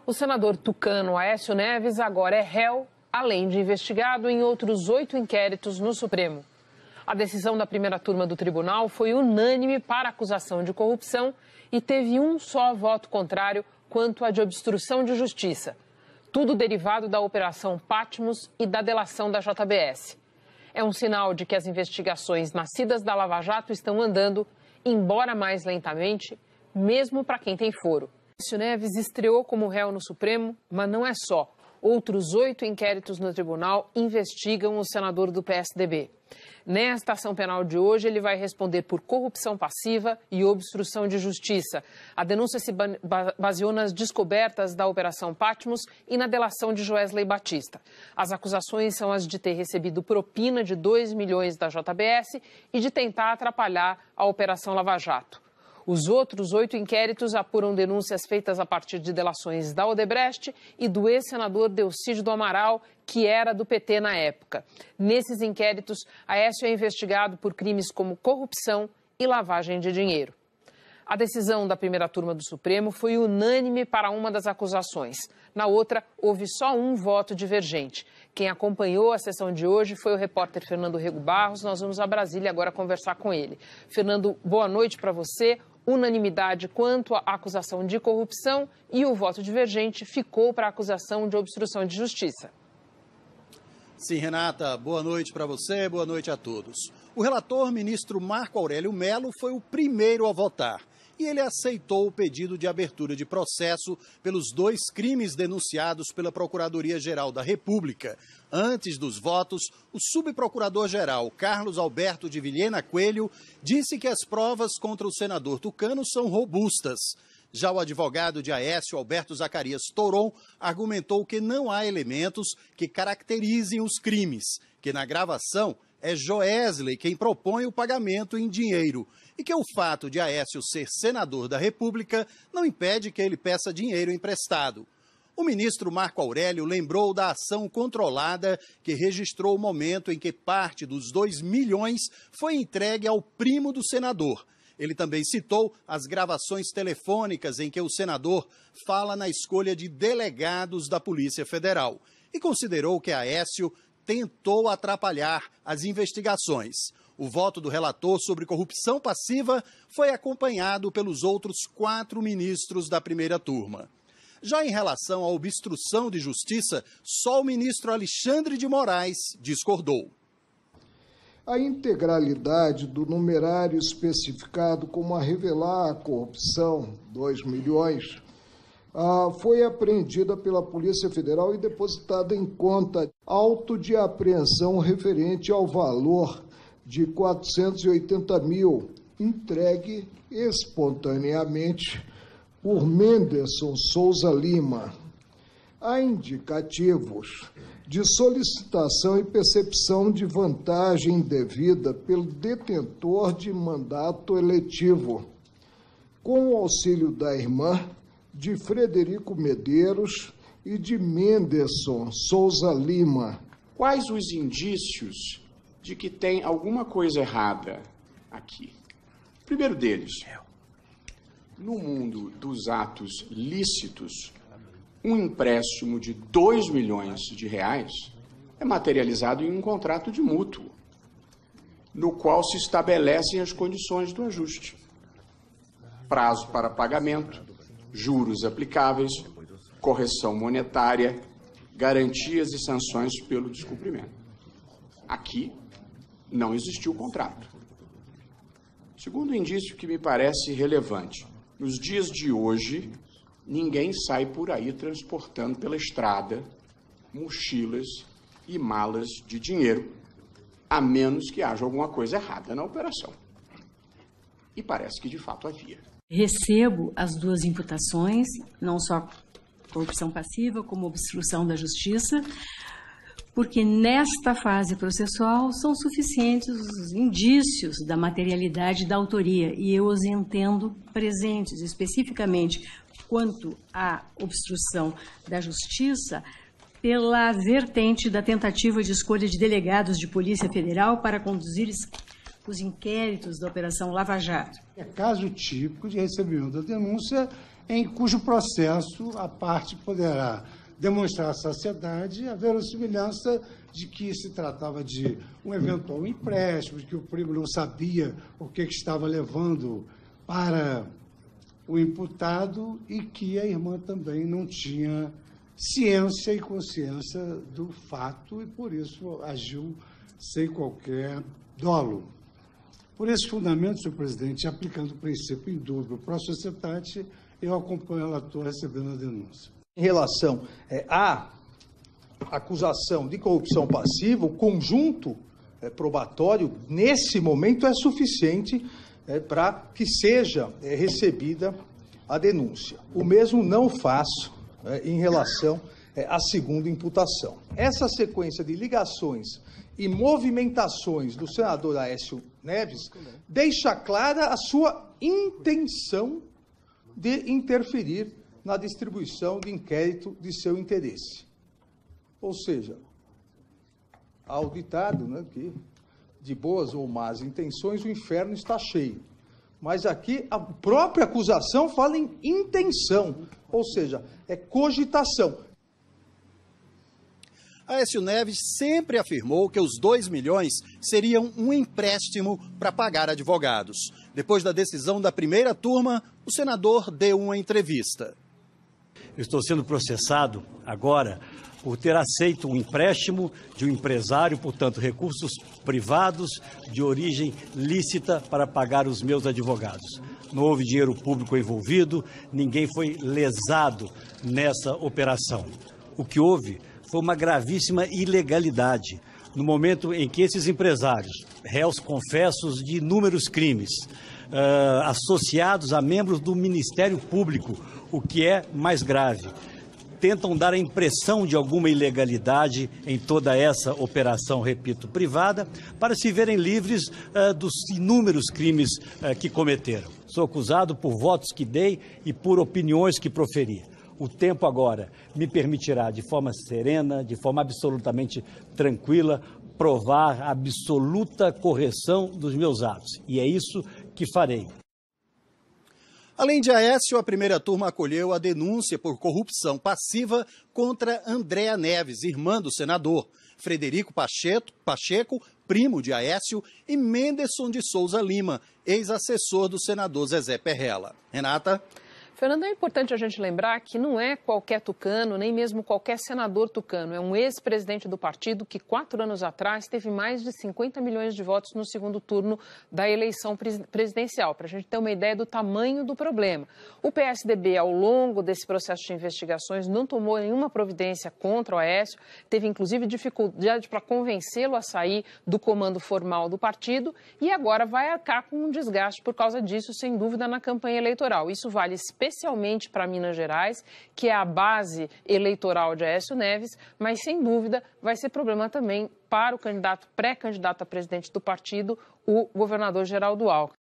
O senador tucano Aécio Neves agora é réu, além de investigado em outros 8 inquéritos no Supremo. A decisão da primeira turma do tribunal foi unânime para a acusação de corrupção e teve um só voto contrário quanto à de obstrução de justiça. Tudo derivado da Operação Patmos e da delação da JBS. É um sinal de que as investigações nascidas da Lava Jato estão andando, embora mais lentamente, mesmo para quem tem foro. Aécio Neves estreou como réu no Supremo, mas não é só. Outros 8 inquéritos no tribunal investigam o senador do PSDB. Nesta ação penal de hoje, ele vai responder por corrupção passiva e obstrução de justiça. A denúncia se baseou nas descobertas da Operação Patmos e na delação de Joesley Batista. As acusações são as de ter recebido propina de 2 milhões da JBS e de tentar atrapalhar a Operação Lava Jato. Os outros 8 inquéritos apuram denúncias feitas a partir de delações da Odebrecht e do ex-senador Delcídio do Amaral, que era do PT na época. Nesses inquéritos, Aécio é investigado por crimes como corrupção e lavagem de dinheiro. A decisão da primeira turma do Supremo foi unânime para uma das acusações. Na outra, houve só um voto divergente. Quem acompanhou a sessão de hoje foi o repórter Fernando Rego Barros. Nós vamos a Brasília agora conversar com ele. Fernando, boa noite para você. Unanimidade quanto à acusação de corrupção e o voto divergente ficou para a acusação de obstrução de justiça. Sim, Renata, boa noite para você, boa noite a todos. O relator, ministro Marco Aurélio Mello, foi o primeiro a votar. E ele aceitou o pedido de abertura de processo pelos 2 crimes denunciados pela Procuradoria-Geral da República. Antes dos votos, o subprocurador-geral Carlos Alberto de Vilhena Coelho disse que as provas contra o senador tucano são robustas. Já o advogado de Aécio, Alberto Zacarias Toron, argumentou que não há elementos que caracterizem os crimes, que na gravação é Joesley quem propõe o pagamento em dinheiro e que o fato de Aécio ser senador da República não impede que ele peça dinheiro emprestado. O ministro Marco Aurélio lembrou da ação controlada que registrou o momento em que parte dos 2 milhões foi entregue ao primo do senador. Ele também citou as gravações telefônicas em que o senador fala na escolha de delegados da Polícia Federal e considerou que Aécio tentou atrapalhar as investigações. O voto do relator sobre corrupção passiva foi acompanhado pelos outros 4 ministros da primeira turma. Já em relação à obstrução de justiça, só o ministro Alexandre de Moraes discordou. A integralidade do numerário especificado como a revelar a corrupção, 2 milhões, foi apreendida pela Polícia Federal e depositada em conta auto de apreensão referente ao valor de 480 mil, entregue espontaneamente por Menderson Souza Lima. Há indicativos de solicitação e percepção de vantagem indevida pelo detentor de mandato eletivo, com o auxílio da irmã de Frederico Medeiros e de Menderson Souza Lima. Quais os indícios de que tem alguma coisa errada aqui? O primeiro deles, no mundo dos atos lícitos, um empréstimo de 2 milhões de reais é materializado em um contrato de mútuo, no qual se estabelecem as condições do ajuste. Prazo para pagamento, juros aplicáveis, correção monetária, garantias e sanções pelo descumprimento. Aqui não existiu contrato. Segundo indício que me parece relevante, nos dias de hoje, ninguém sai por aí transportando pela estrada mochilas e malas de dinheiro, a menos que haja alguma coisa errada na operação. E parece que de fato havia. Recebo as 2 imputações, não só corrupção passiva, como obstrução da justiça, porque nesta fase processual são suficientes os indícios da materialidade da autoria e eu os entendo presentes, especificamente quanto à obstrução da justiça, pela vertente da tentativa de escolha de delegados de Polícia Federal para conduzir os inquéritos da Operação Lava Jato. É caso típico de recebimento da denúncia em cujo processo a parte poderá demonstrar à sociedade a verossimilhança de que se tratava de um eventual empréstimo, de que o primo não sabia o que estava levando para o imputado e que a irmã também não tinha ciência e consciência do fato e, por isso, agiu sem qualquer dolo. Por esse fundamento, senhor presidente, aplicando o princípio indúbio pro societate, eu acompanho o relator recebendo a denúncia. Em relação à acusação de corrupção passiva, o conjunto probatório, nesse momento, é suficiente para que seja recebida a denúncia. O mesmo não faço em relação à segunda imputação. Essa sequência de ligações e movimentações do senador Aécio Neves deixa clara a sua intenção de interferir na distribuição de inquérito de seu interesse. Ou seja, há o ditado, né, que de boas ou más intenções o inferno está cheio. Mas aqui a própria acusação fala em intenção, ou seja, é cogitação. Aécio Neves sempre afirmou que os 2 milhões seriam um empréstimo para pagar advogados. Depois da decisão da primeira turma, o senador deu uma entrevista. Eu estou sendo processado agora por ter aceito um empréstimo de um empresário, portanto, recursos privados de origem lícita para pagar os meus advogados. Não houve dinheiro público envolvido, ninguém foi lesado nessa operação. O que houve foi uma gravíssima ilegalidade. No momento em que esses empresários, réus confessos de inúmeros crimes, associados a membros do Ministério Público, o que é mais grave, tentam dar a impressão de alguma ilegalidade em toda essa operação, repito, privada, para se verem livres dos inúmeros crimes que cometeram. Sou acusado por votos que dei e por opiniões que proferi. O tempo agora me permitirá, de forma serena, de forma absolutamente tranquila, provar a absoluta correção dos meus atos. E é isso que farei. Além de Aécio, a primeira turma acolheu a denúncia por corrupção passiva contra Andréa Neves, irmã do senador, Frederico Pacheco, primo de Aécio, e Menderson de Souza Lima, ex-assessor do senador Zezé Perrella. Renata? Fernando, é importante a gente lembrar que não é qualquer tucano, nem mesmo qualquer senador tucano. É um ex-presidente do partido que, 4 anos atrás, teve mais de 50 milhões de votos no segundo turno da eleição presidencial, para a gente ter uma ideia do tamanho do problema. O PSDB, ao longo desse processo de investigações, não tomou nenhuma providência contra o Aécio, teve, inclusive, dificuldade para convencê-lo a sair do comando formal do partido e agora vai arcar com um desgaste por causa disso, sem dúvida, na campanha eleitoral. Isso vale especialmente para Minas Gerais, que é a base eleitoral de Aécio Neves, mas, sem dúvida, vai ser problema também para o pré-candidato a presidente do partido, o governador Geraldo Alckmin.